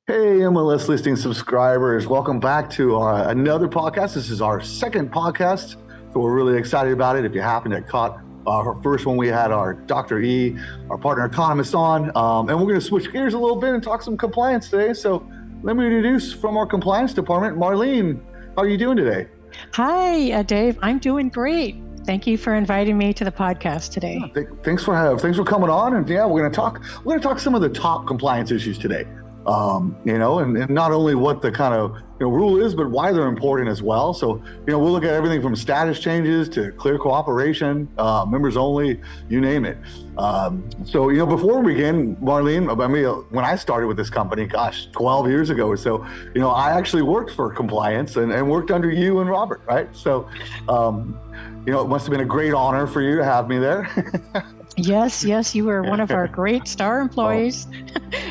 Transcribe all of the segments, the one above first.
Hey, MLS listing subscribers, welcome back to another podcast. This is our second podcast, so we're really excited about it. If you happen to caught our first one, we had our Dr. E, our partner economist on, and we're going to switch gears a little bit and talk some compliance today. So let me introduce from our compliance department, Marlene. How are you doing today? Hi, Dave. I'm doing great. Thank you for inviting me to the podcast today. Thanks for coming on, and we're going to talk some of the top compliance issues today. And not only what the kind of rule is, but why they're important as well. So, we'll look at everything from status changes to clear cooperation, members only, you name it. Before we begin, Marlene, when I started with this company, 12 years ago or so, I actually worked for compliance and worked under you and Robert, right? So, it must have been a great honor for you to have me there. Yes, you were one of our great star employees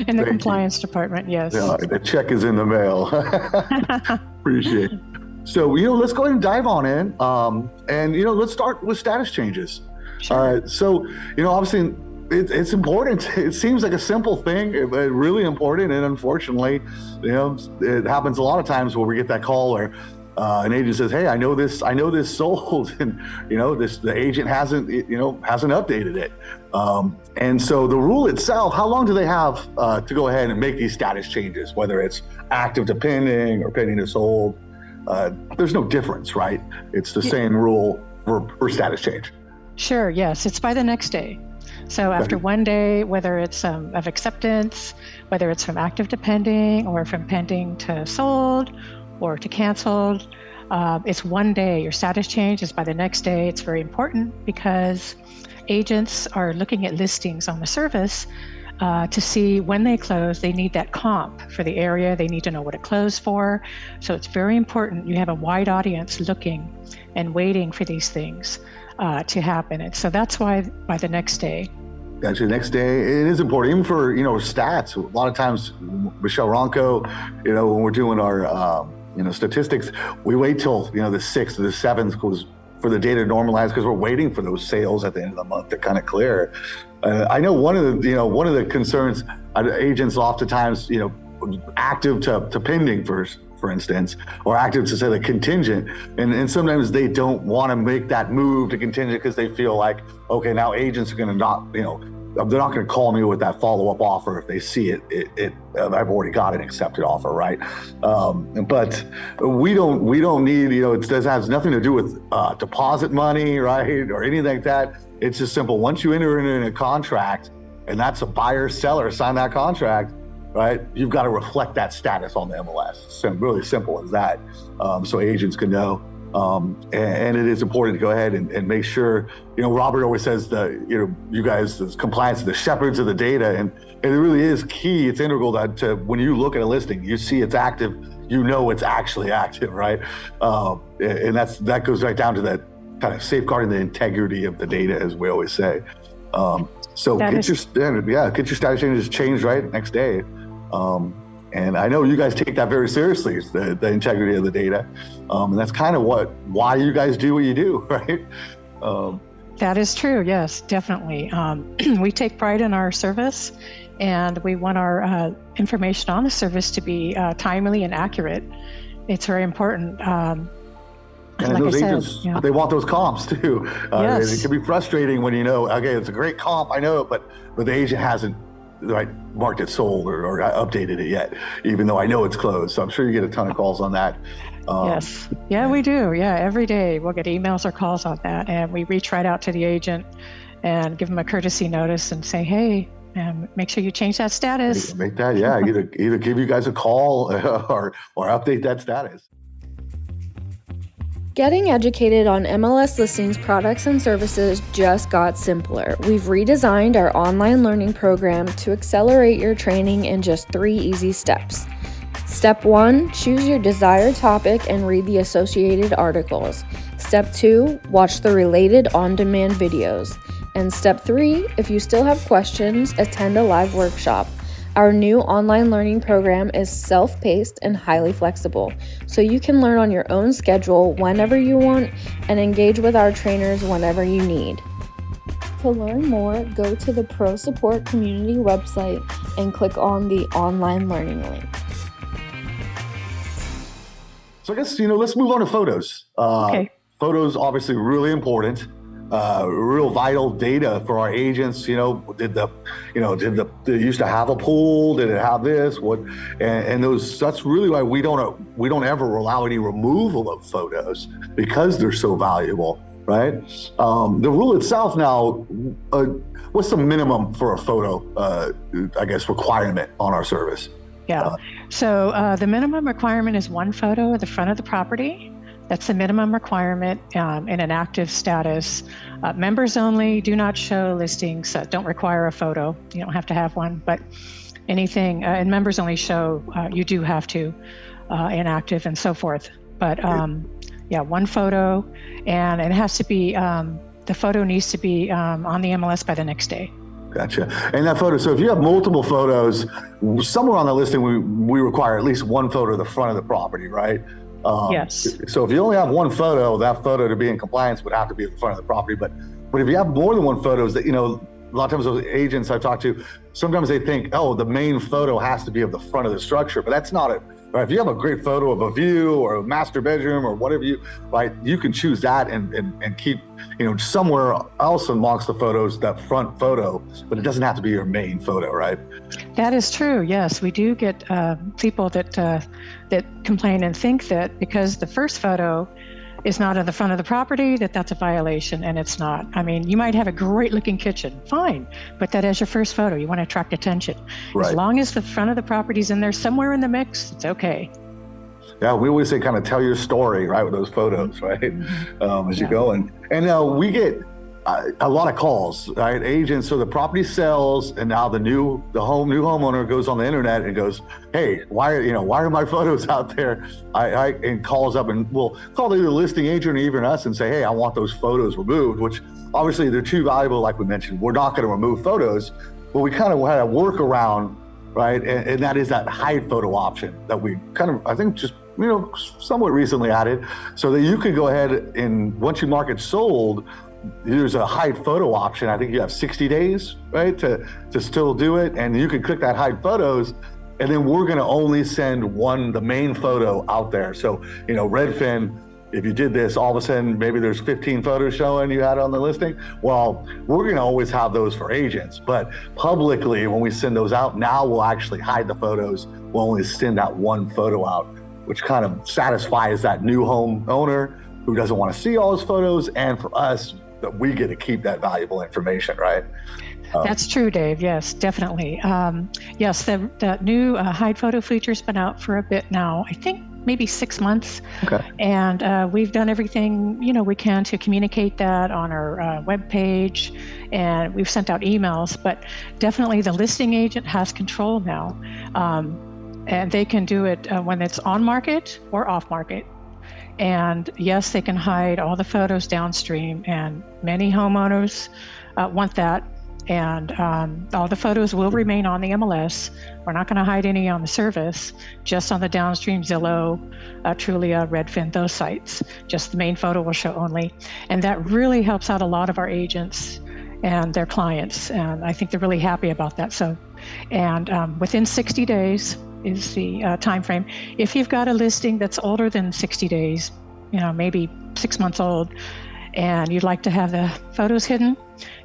in the compliance department. Yes. Yeah, the check is in the mail. Appreciate it. So, let's go ahead and dive on in. Let's start with status changes. Sure. Obviously, it's important. It seems like a simple thing, but really important. And unfortunately, it happens a lot of times where we get that call where an agent says, "Hey, I know this sold," and the agent hasn't updated it. And so the rule itself, how long do they have to go ahead and make these status changes, whether it's active to pending or pending to sold? There's no difference, right? It's the same rule for status change. Sure. Yes, it's by the next day. So after one day, whether it's of acceptance, whether it's from active to pending or from pending to sold or to canceled, it's one day. Your status change is by the next day. It's very important because agents are looking at listings on the service to see when they close. They need that comp for the area. They need to know what it closed for. So it's very important. You have a wide audience looking and waiting for these things to happen. And so that's why by the next day. Gotcha. Next day, it is important, even for stats. A lot of times, Michelle Ronco, when we're doing our statistics, we wait till the 6th or the 7th for the data to normalize because we're waiting for those sales at the end of the month to kind of clear. I know one of the concerns agents oftentimes active to pending for instance, or active to say the contingent, and sometimes they don't want to make that move to contingent because they feel like, okay, now agents are going to not they're not going to call me with that follow-up offer if they see it I've already got an accepted offer, right? But we don't need, it has nothing to do with deposit money, right? Or anything like that. It's just simple. Once you enter in a contract, and that's a buyer seller sign that contract, right? You've got to reflect that status on the MLS. So really simple as that. So agents can know. And it is important to go ahead and make sure, Robert always says that, you guys, as compliance, the shepherds of the data, and it really is key. It's integral to when you look at a listing, you see it's active, it's actually active, right? And that goes right down to that kind of safeguarding the integrity of the data, as we always say. So get your status changes changed right next day. And I know you guys take that very seriously, the integrity of the data. And that's kind of why you guys do what you do, right? That is true. Yes, definitely. We take pride in our service, and we want our information on the service to be timely and accurate. It's very important. And like those agents, they want those comps too. Yes. It can be frustrating when okay, it's a great comp, I know it, but the agent hasn't marked it sold or updated it yet, even though I know it's closed. So I'm sure you get a ton of calls on that. Yes. Yeah, we do. Yeah, every day we'll get emails or calls on that, and we reach right out to the agent and give them a courtesy notice and say, hey, make sure you change that status. Make that, either give you guys a call or update that status. Getting educated on MLS listings products and services just got simpler. We've redesigned our online learning program to accelerate your training in just 3 easy steps. Step 1, choose your desired topic and read the associated articles. Step 2, watch the related on-demand videos. And step 3, if you still have questions, attend a live workshop. Our new online learning program is self-paced and highly flexible, so you can learn on your own schedule whenever you want and engage with our trainers whenever you need. To learn more, go to the Pro Support Community website and click on the online learning link. So I guess, let's move on to photos. Okay. Photos, obviously really important, real vital data for our agents. Did they used to have a pool? Did it have this? What? And that's really why we don't ever allow any removal of photos, because they're so valuable, right? The rule itself now, what's the minimum for a photo, requirement on our service? Yeah. So the minimum requirement is one photo of the front of the property. That's the minimum requirement in an active status. Members only, do not show listings, don't require a photo. You don't have to have one, but anything, and members only show, you do have to, inactive and so forth. But one photo, and it has to be, the photo needs to be on the MLS by the next day. Gotcha. And that photo, so if you have multiple photos, somewhere on the listing, we require at least one photo of the front of the property, right? Yes. So if you only have one photo, that photo to be in compliance would have to be at the front of the property. But if you have more than one photos, that, a lot of times those agents I've talked to, sometimes they think, the main photo has to be of the front of the structure, but that's not it. Right? If you have a great photo of a view or a master bedroom or whatever you can choose that and keep, somewhere else amongst the photos, that front photo, but it doesn't have to be your main photo, right? That is true. Yes, we do get people that complain and think that because the first photo is not at the front of the property, that's a violation, and it's not. I mean, you might have a great looking kitchen, fine, but that is your first photo. You want to attract attention. Right. As long as the front of the property's in there somewhere in the mix, it's okay. Yeah, we always say kind of tell your story, right, with those photos, right, as you go. And we get a lot of calls, right, agents. So the property sells, and now the new homeowner goes on the internet and goes, hey, why are my photos out there? And calls up and will call either the listing agent or even us and say, hey, I want those photos removed, which obviously they're too valuable. Like we mentioned, we're not going to remove photos, but we kind of had a workaround, right? And that is that hide photo option that we kind of, I think, just somewhat recently added, so that you can go ahead and once you mark it sold, there's a hide photo option. I think you have 60 days, right, to still do it, and you can click that hide photos, and then we're going to only send the main photo out there. So Redfin, if you did this, all of a sudden maybe there's 15 photos showing you had on the listing. Well, we're going to always have those for agents, but publicly when we send those out, now we'll actually hide the photos. We'll only send that one photo out, which kind of satisfies that new home owner who doesn't want to see all his photos, and for us, that we get to keep that valuable information, right? That's true, Dave. Yes, definitely. Yes, that new hide photo feature's been out for a bit now. I think maybe 6 months. Okay. And we've done everything we can to communicate that on our webpage, and we've sent out emails. But definitely, the listing agent has control now. And they can do it when it's on market or off market. And yes, they can hide all the photos downstream, and many homeowners want that. And all the photos will remain on the MLS. We're not going to hide any on the service, just on the downstream Zillow, Trulia, Redfin, those sites. Just the main photo will show only. And that really helps out a lot of our agents and their clients. And I think they're really happy about that. So, and within 60 days, is the time frame. If you've got a listing that's older than 60 days, maybe 6 months old, and you'd like to have the photos hidden,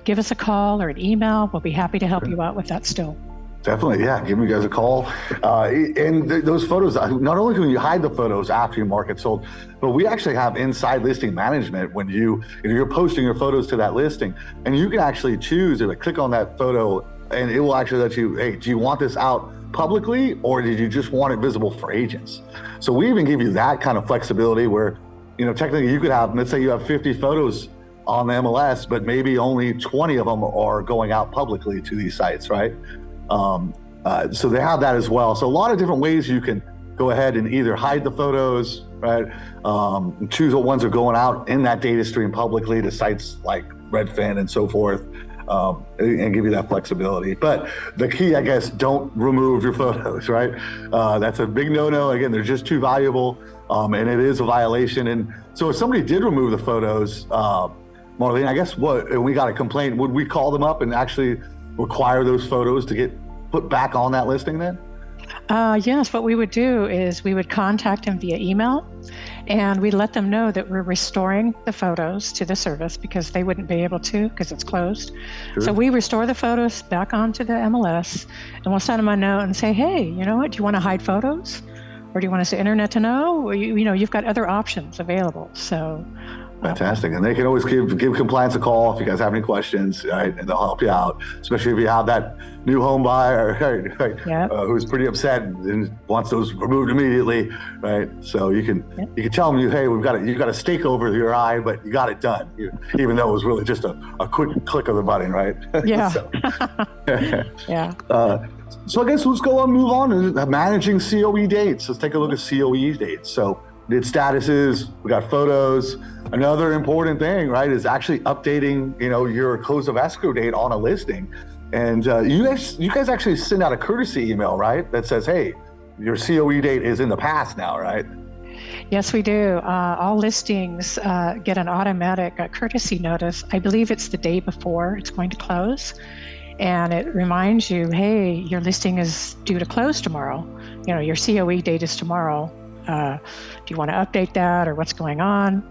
give us a call or an email. We'll be happy to help you out with that still. Definitely, yeah. Give you guys a call. Those photos, not only can you hide the photos after you mark it sold, but we actually have inside listing management when you're posting your photos to that listing, and you can actually choose to click on that photo, and it will actually let you, hey, do you want this out publicly, or did you just want it visible for agents? So we even give you that kind of flexibility where, technically you could have, let's say you have 50 photos on the MLS, but maybe only 20 of them are going out publicly to these sites, right? So they have that as well. So a lot of different ways you can go ahead and either hide the photos, right? Choose what ones are going out in that data stream publicly to sites like Redfin and so forth. And give you that flexibility. But the key, I guess, don't remove your photos, right? That's a big no-no. Again, they're just too valuable, and it is a violation. And so if somebody did remove the photos, Marlene, I guess we got a complaint, would we call them up and actually require those photos to get put back on that listing then? Yes, what we would do is we would contact them via email, and we let them know that we're restoring the photos to the service because they wouldn't be able to because it's closed. Sure. So we restore the photos back onto the MLS, and we'll send them a note and say, hey, you know what, do you want to hide photos? Or do you want us to internet to know? Or you've got other options available. So fantastic. And they can always give compliance a call if you guys have any questions, right? And they'll help you out, especially if you have that new home buyer, right? Yep. Who's pretty upset and wants those removed immediately, right? So you can tell them, hey, you've got a stake over your eye, but you got it done, even though it was really just a quick click of the button, right? Yeah. Yeah. So I guess let's move on to managing COE dates. Let's take a look at COE dates. So did statuses, we got photos. Another important thing, right, is actually updating, your close of escrow date on a listing. And you guys actually send out a courtesy email, right, that says, hey, your COE date is in the past now, right? Yes, we do. All listings get an automatic courtesy notice. I believe it's the day before it's going to close. And it reminds you, hey, your listing is due to close tomorrow. Your COE date is tomorrow. Do you want to update that, or what's going on?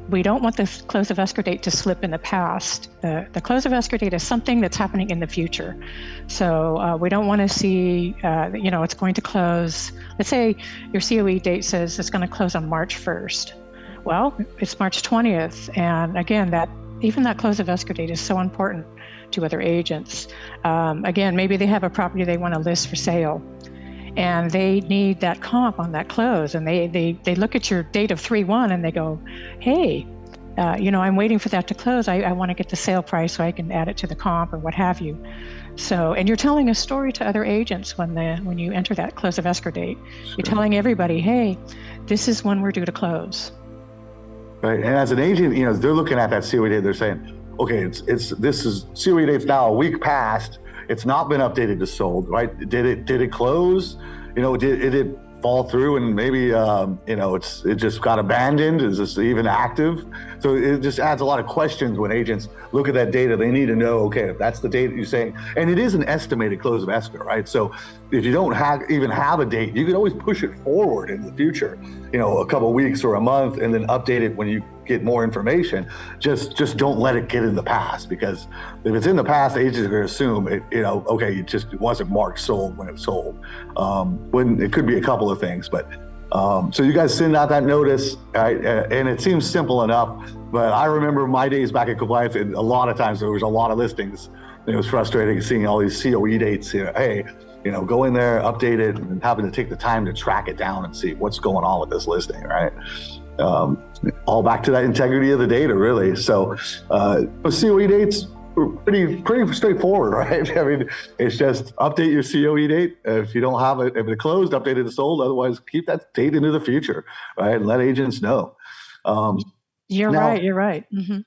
We don't want the close of escrow date to slip in the past. The close of escrow date is something that's happening in the future. So we don't want to see, it's going to close. Let's say your COE date says it's going to close on March 1st. Well, it's March 20th. And again, even that close of escrow date is so important to other agents. Again, maybe they have a property they want to list for sale, and they need that comp on that close, and they look at your date of 3/1 and they go, hey, I'm waiting for that to close. I want to get the sale price so I can add it to the comp or what have you. So, and you're telling a story to other agents when you enter that close of escrow date. Sure. You're telling everybody, hey, this is when we're due to close. Right, and as an agent, they're looking at that COE date. They're saying, okay, this is COE date's now a week past. It's not been updated to sold, right? Did it close? Did it fall through and maybe it just got abandoned? Is this even active? So it just adds a lot of questions when agents look at that data. They need to know, okay, if that's the date that you're saying, and it is an estimated close of escrow, right? So if you don't even have a date, you can always push it forward in the future, a couple of weeks or a month, and then update it when you get more information. Just don't let it get in the past, because if it's in the past, agents are going to assume it wasn't marked sold when it sold. When it could be a couple of things, but so you guys send out that notice, right? And it seems simple enough, but I remember my days back at compliance, and a lot of times there was a lot of listings. It was frustrating seeing all these COE dates. Hey, go in there, update it, and having to take the time to track it down and see what's going on with this listing, right? All back to that integrity of the data, really. So COE dates are pretty straightforward, right? I mean, it's just update your COE date. If you don't have it, if it closed, update it to sold. Otherwise, keep that date into the future, right? And let agents know. You're right. Mm-hmm.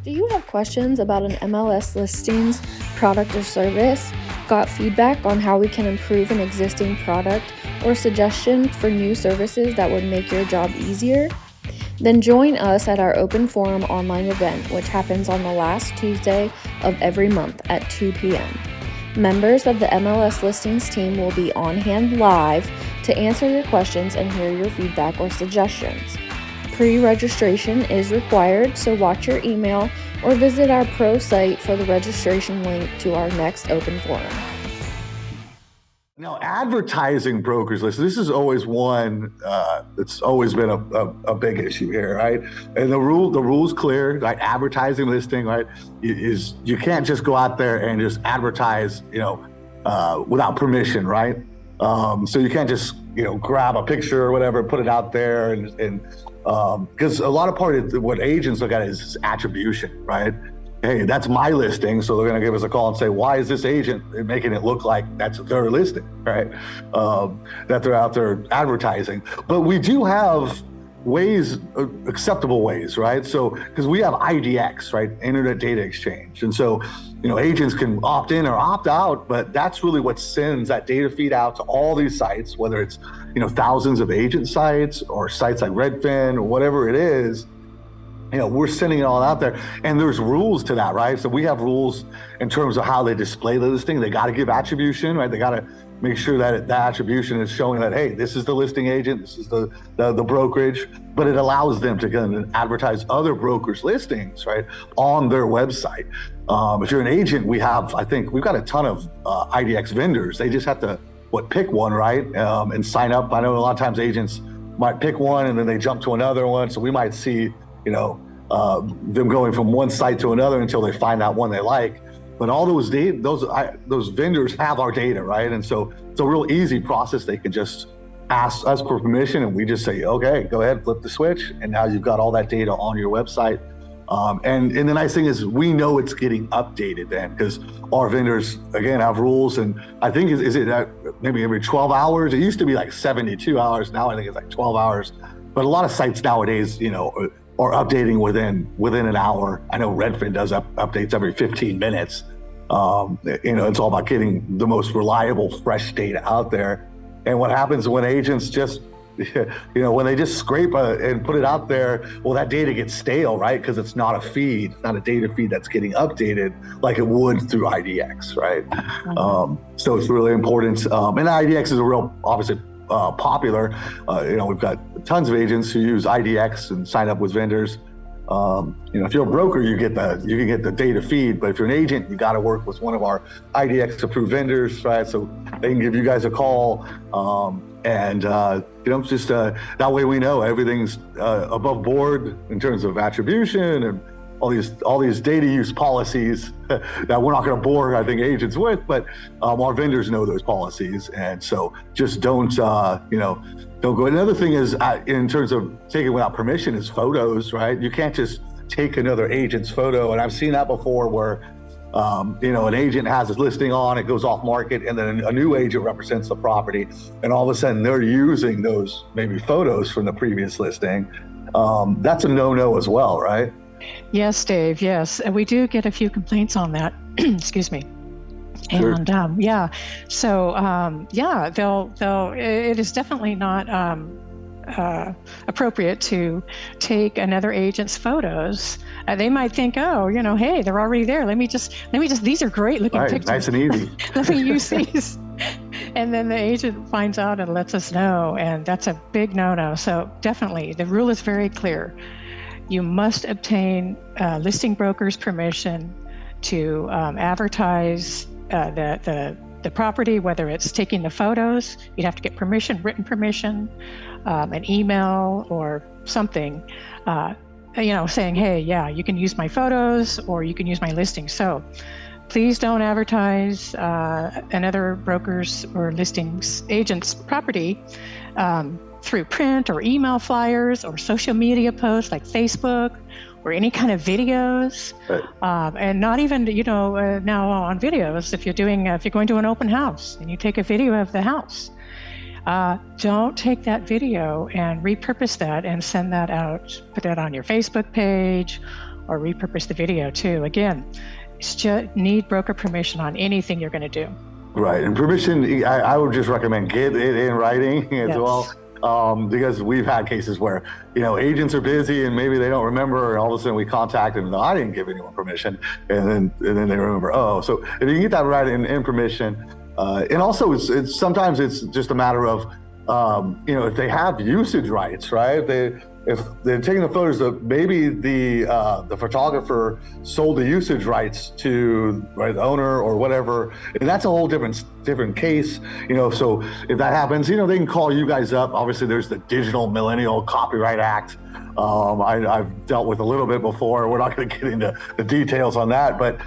Do you have questions about an MLS listings product or service? Got feedback on how we can improve an existing product, or suggestions for new services that would make your job easier? Then join us at our open forum online event, which happens on the last Tuesday of every month at 2 p.m. Members of the MLS Listings team will be on hand live to answer your questions and hear your feedback or suggestions. Pre-registration is required, so watch your email or visit our pro site for the registration link to our next open forum. Now, advertising brokers list, this is always one that's always been a big issue here, right? And the rule's clear, like advertising listing, right, is you can't just go out there and just advertise, without permission, right? So you can't just, grab a picture or whatever, put it out there, and because a lot of what agents look at is attribution, right? Hey, that's my listing, so they're going to give us a call and say, why is this agent making it look like that's their listing, right? That they're out there advertising. But we do have ways, acceptable ways, right? So, because we have IDX, right? Internet Data Exchange. And so, agents can opt in or opt out, but that's really what sends that data feed out to all these sites, whether it's, thousands of agent sites or sites like Redfin or whatever it is. we're sending it all out there, and there's rules to that, right? So we have rules in terms of how they display the listing. They got to give attribution, right? They got to make sure that the attribution is showing that, hey, this is the listing agent, this is the brokerage, but it allows them to kind of advertise other brokers' listings, right, on their website. If you're an agent, we've got a ton of IDX vendors. They just have to pick one, right, and sign up. I know a lot of times agents might pick one and then they jump to another one, so we might see them going from one site to another until they find that one they like. But all those vendors have our data, right? And so it's a real easy process. They can just ask us for permission, and we just say, okay, go ahead, flip the switch, and now you've got all that data on your website. And the nice thing is we know it's getting updated then, because our vendors, again, have rules. And I think, is it maybe every 12 hours? It used to be like 72 hours. Now I think it's like 12 hours. But a lot of sites nowadays, are updating within an hour. I know Redfin does updates every 15 minutes. It's all about getting the most reliable, fresh data out there. And what happens when agents just, when they just scrape and put it out there, well, that data gets stale, right? Because it's not a feed, it's not a data feed that's getting updated like it would through IDX, right? So it's really important. And IDX is a real, obviously, popular. We've got tons of agents who use IDX and sign up with vendors. If you're a broker, you can get the data feed, but if you're an agent, you got to work with one of our IDX approved vendors, right? So they can give you guys a call, that way we know everything's above board in terms of attribution and all these data use policies that we're not going to bore, I think, agents with, but our vendors know those policies, and so just don't go. Another thing is, in terms of taking without permission, is photos, right? You can't just take another agent's photo, and I've seen that before where an agent has his listing on, it goes off market, and then a new agent represents the property, and all of a sudden they're using those maybe photos from the previous listing. That's a no-no as well, right? Yes, Dave. Yes, and we do get a few complaints on that. Excuse me. Sure. And they'll. It is definitely not appropriate to take another agent's photos. They might think, hey, they're already there. Let me just. These are great looking pictures. Nice and easy. Let me use these. And then the agent finds out and lets us know, and that's a big no-no. So definitely, the rule is very clear. You must obtain listing broker's permission to advertise the property, whether it's taking the photos. You'd have to get permission, written permission, an email or something, saying, hey, yeah, you can use my photos or you can use my listing. So please don't advertise another broker's or listings agent's property through print or email flyers or social media posts like Facebook or any kind of videos. Right. And not even, now on videos, if you're going to an open house and you take a video of the house, don't take that video and repurpose that and send that out, put that on your Facebook page or repurpose the video too. Again, you need broker permission on anything you're going to do. Right. And permission, I would just recommend get it in writing as well. Because we've had cases where, agents are busy and maybe they don't remember, and all of a sudden we contact them, no, I didn't give anyone permission. And then they remember, so if you can get that right in permission, and also it's sometimes it's just a matter of, if they have usage rights, right? If they're taking the photos, maybe the photographer sold the usage rights to the owner or whatever, and that's a whole different case. So if that happens, they can call you guys up. Obviously, there's the Digital Millennial Copyright Act. I've dealt with a little bit before. We're not going to get into the details on that, but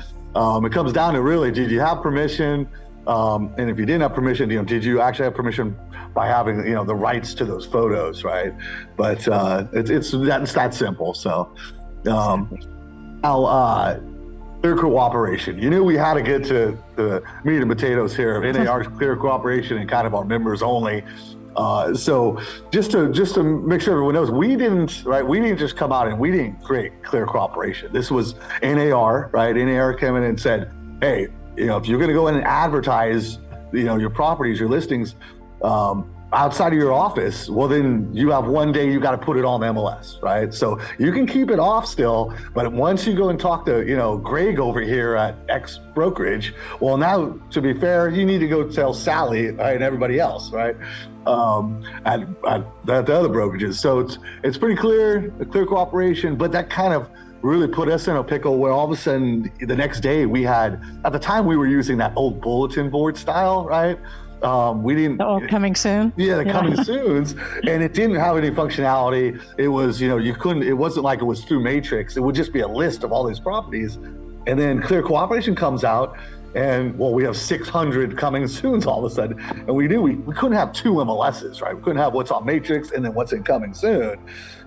it comes down to really, did you have permission? And if you didn't have permission, did you actually have permission by having, the rights to those photos, right? But it's that simple. So now, clear cooperation. We had to get to the meat and potatoes here of NAR clear cooperation and kind of our members only. So just to make sure everyone knows, we didn't just come out and we didn't create clear cooperation. This was NAR, right? NAR came in and said, hey, if you're going to go in and advertise, your properties, your listings, outside of your office, well, then you have one day you got to put it on MLS, right? So you can keep it off still, but once you go and talk to, Greg over here at X brokerage, well, now, to be fair, you need to go tell Sally, right, and everybody else, right, at the other brokerages. So it's pretty clear, the clear cooperation, but that kind of really put us in a pickle where all of a sudden the next day at the time we were using that old bulletin board style, right? We didn't. Coming soon. Yeah, the coming soons, and it didn't have any functionality. It was, you couldn't. It wasn't like it was through Matrix. It would just be a list of all these properties, and then Clear Cooperation comes out, and we have 600 coming soons all of a sudden, and we couldn't have two MLSs, right? We couldn't have what's on Matrix and then what's in coming soon,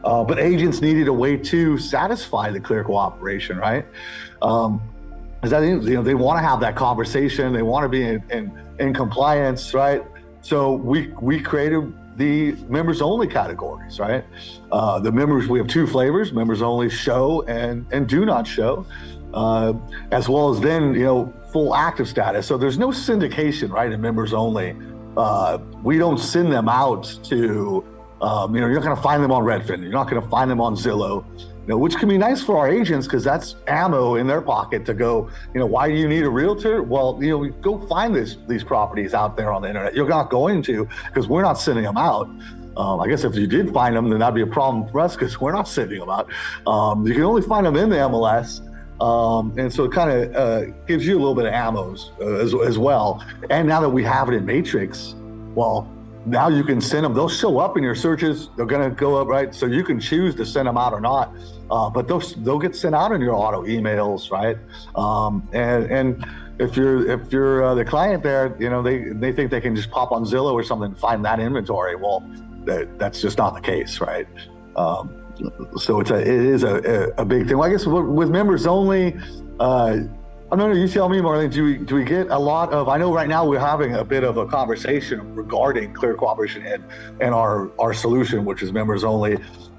but agents needed a way to satisfy the Clear Cooperation, right? Is that they want to have that conversation, they want to be in compliance, right? So we created the members only categories, right? The members, we have two flavors: members only show and do not show, as well as then full active status. So there's no syndication, right, in members only. We don't send them out to you're not going to find them on Redfin, you're not going to find them on Zillow, which can be nice for our agents because that's ammo in their pocket to go, why do you need a realtor? Well, go find these properties out there on the internet. You're not going to, because we're not sending them out. I guess if you did find them, then that'd be a problem for us because we're not sending them out. You can only find them in the MLS. And so it kind of gives you a little bit of ammos as well. And now that we have it in Matrix, well, now you can send them. They'll show up in your searches. They're going to go up, right? So you can choose to send them out or not. But they'll get sent out in your auto emails, right? And if you're the client there, they think they can just pop on Zillow or something and find that inventory. Well, that's just not the case, right? So it is a big thing. Well, I guess with members only, I don't know, you tell me, Marlene, do we get a lot of, I know right now we're having a bit of a conversation regarding Clear Cooperation and our solution, which is members only,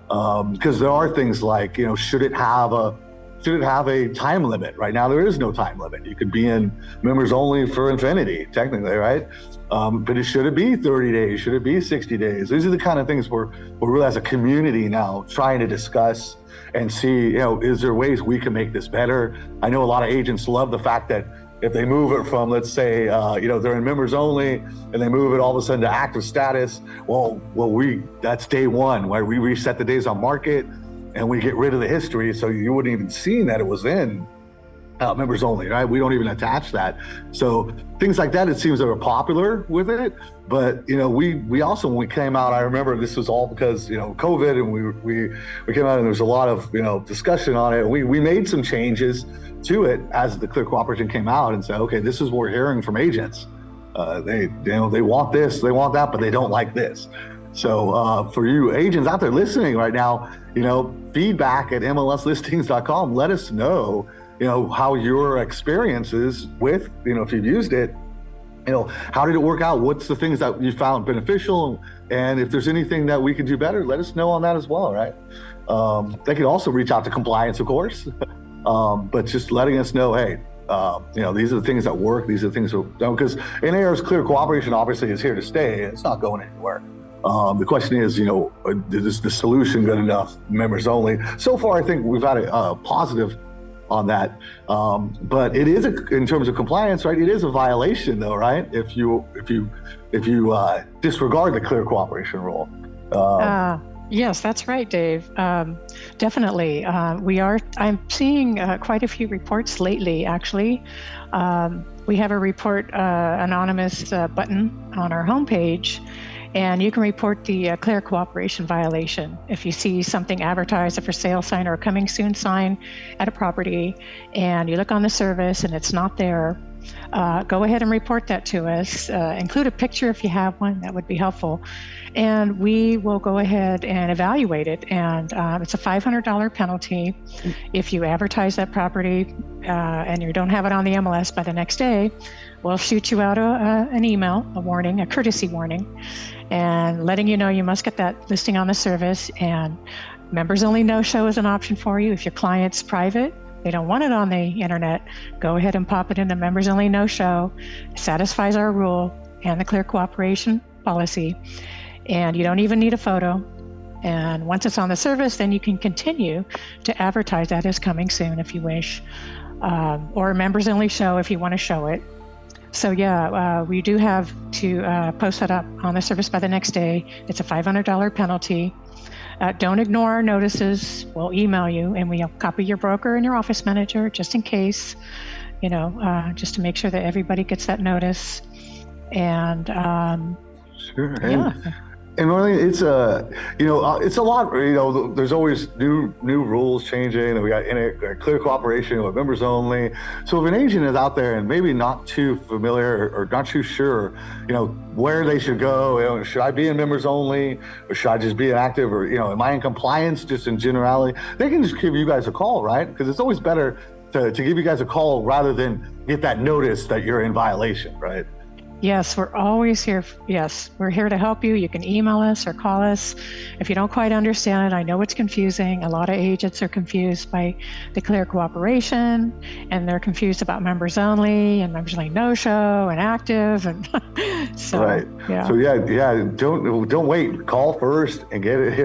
because there are things like, should it have a time limit? Right now there is no time limit. You could be in members only for infinity, technically, right? But should it be 30 days? Should it be 60 days? These are the kind of things we're really as a community now trying to discuss and see, is there ways we can make this better? I know a lot of agents love the fact that if they move it from, let's say, they're in members only and they move it all of a sudden to active status, that's day one, where we reset the days on market and we get rid of the history. So you wouldn't even seen that it was in members only, right? We don't even attach that. So things like that, it seems that we're popular with it. But, we also, when we came out, I remember this was all because, COVID, and we came out and there was a lot of, discussion on it. We made some changes to it as the Clear Cooperation came out and said, okay, this is what we're hearing from agents. They want this, they want that, but they don't like this. So for you agents out there listening right now, feedback at MLSListings.com, let us know, how your experience is with, if you've used it, how did it work out? What's the things that you found beneficial? And if there's anything that we could do better, let us know on that as well, right? They can also reach out to compliance, of course, but just letting us know, hey, these are the things that work. These are the things that, because NAR's Clear Cooperation obviously is here to stay. It's not going anywhere. The question is, is the solution good enough? Members only. So far, I think we've had a positive on that, but it is in terms of compliance, right? It is a violation, though, right? If you disregard the Clear Cooperation rule. Yes, that's right, Dave. Definitely, I'm seeing quite a few reports lately. Actually, we have a report anonymous button on our homepage. And you can report the Clear Cooperation violation. If you see something advertised, a for sale sign or a coming soon sign at a property, and you look on the service and it's not there, go ahead and report that to us. Include a picture if you have one, that would be helpful. And we will go ahead and evaluate it. And it's a $500 penalty if you advertise that property and you don't have it on the MLS by the next day. We'll shoot you out an email, a warning, a courtesy warning, and letting you know you must get that listing on the service. And members only no-show is an option for you. If your client's private, they don't want it on the internet, go ahead and pop it in the members only no-show. Satisfies our rule and the Clear Cooperation policy, and you don't even need a photo. And once it's on the service, then you can continue to advertise that as coming soon if you wish, or a members only show if you want to show it. So we do have to post that up on the service by the next day. It's a $500 penalty. Don't ignore our notices. We'll email you, and we'll copy your broker and your office manager just in case, just to make sure that everybody gets that notice. And sure. And really, it's it's a lot. There's always new rules changing, and we got clear cooperation with members only. So if an agent is out there and maybe not too familiar or not too sure, where they should go, should I be in members only, or should I just be inactive, or am I in compliance just in generality? They can just give you guys a call, right? Because it's always better to give you guys a call rather than get that notice that you're in violation, right? Yes, we're always here. Yes, we're here to help you. You can email us or call us if you don't quite understand it. I know it's confusing. A lot of agents are confused by the clear cooperation, and they're confused about members only and members only no-show and active, and so right. Yeah. So don't wait. Call first and get it.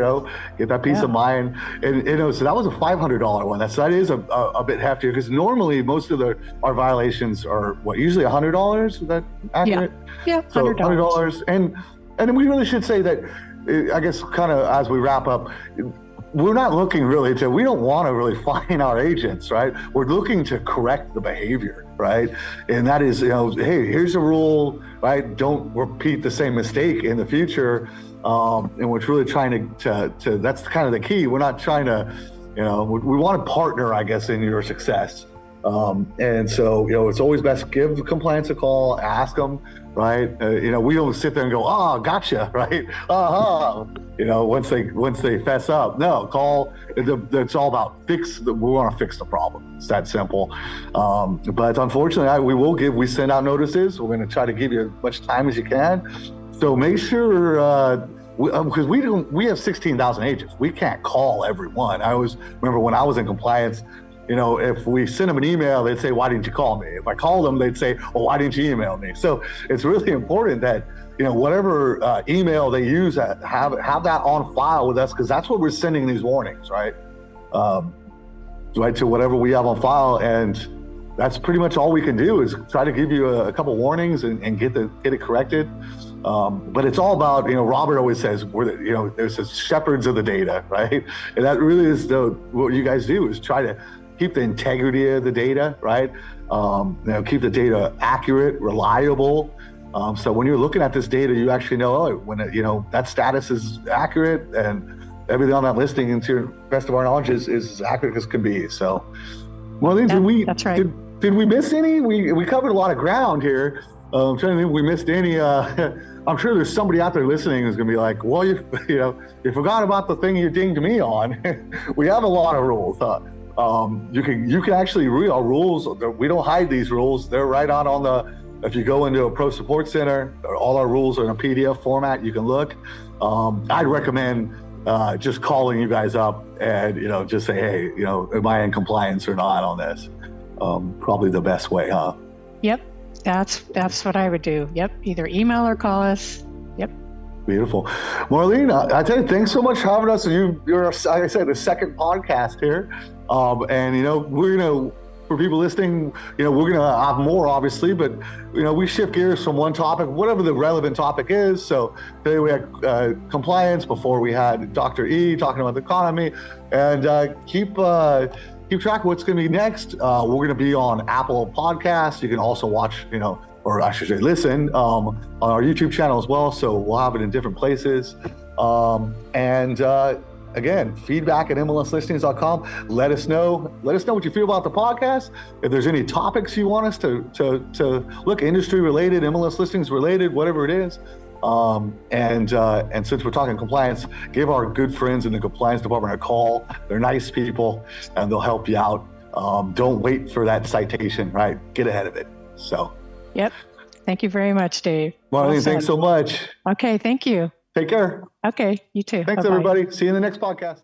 Get that peace of mind. And so that was a $500 one. That is a bit heftier, because normally most of our violations are usually $100. Is that accurate? Yeah, so $100. And then we really should say that, I guess, kind of as we wrap up, we're not looking really we don't want to really fine our agents, right? We're looking to correct the behavior, right? And that is, hey, here's a rule, right? Don't repeat the same mistake in the future. And we're really trying to that's kind of the key. We're not trying to, we want to partner, I guess, in your success. And so, it's always best to give compliance a call, ask them, right? We don't sit there and go, oh, gotcha, right? Once they fess up. No, call. It's all about we want to fix the problem. It's that simple. But unfortunately, we send out notices. We're going to try to give you as much time as you can. So make sure, because we have 16,000 agents. We can't call everyone. I always remember when I was in compliance, if we send them an email, they'd say, why didn't you call me? If I call them, they'd say, oh, why didn't you email me? So it's really important that, whatever email they use, have that on file with us, because that's what we're sending these warnings, right? Right, to whatever we have on file. And that's pretty much all we can do, is try to give you a couple warnings and get it corrected. But it's all about, Robert always says, there's the shepherds of the data, right? And that really is what you guys do, is try to keep the integrity of the data, right? Keep the data accurate, reliable. So when you're looking at this data, you actually know, when that status is accurate, and everything on that listing, and to your best of our knowledge, is as accurate as can be. So, that's right. Did we miss any? We covered a lot of ground here. I'm trying to think if we missed any. I'm sure there's somebody out there listening who's going to be like, well, you forgot about the thing you dinged me on. We have a lot of rules. You can actually read our rules. We don't hide these rules. They're right out if you go into a Pro Support Center, all our rules are in a PDF format. You can look. I'd recommend just calling you guys up and, just say, hey, am I in compliance or not on this? Probably the best way, huh? Yep. That's what I would do. Yep. Either email or call us. Yep. Beautiful. Marlene, I tell you, thanks so much for having us. You're, like I said, the second podcast here. And, we're going to, for people listening, we're going to have more, obviously, but, we shift gears from one topic, whatever the relevant topic is. So today we had compliance. Before we had Dr. E talking about the economy, and keep track of what's going to be next. We're going to be on Apple Podcasts. You can also watch, or I should say listen, on our YouTube channel as well. So we'll have it in different places. Again, feedback at MLSListings.com. Let us know what you feel about the podcast. If there's any topics you want us to look, industry related, MLS listings related, whatever it is. And since we're talking compliance, give our good friends in the compliance department a call. They're nice people, and they'll help you out. Don't wait for that citation, right? Get ahead of it. So. Yep. Thank you very much, Dave. Marlene, thanks so much. Okay. Thank you. Take care. Okay. You too. Thanks, Bye-bye. everybody. See you in the next podcast.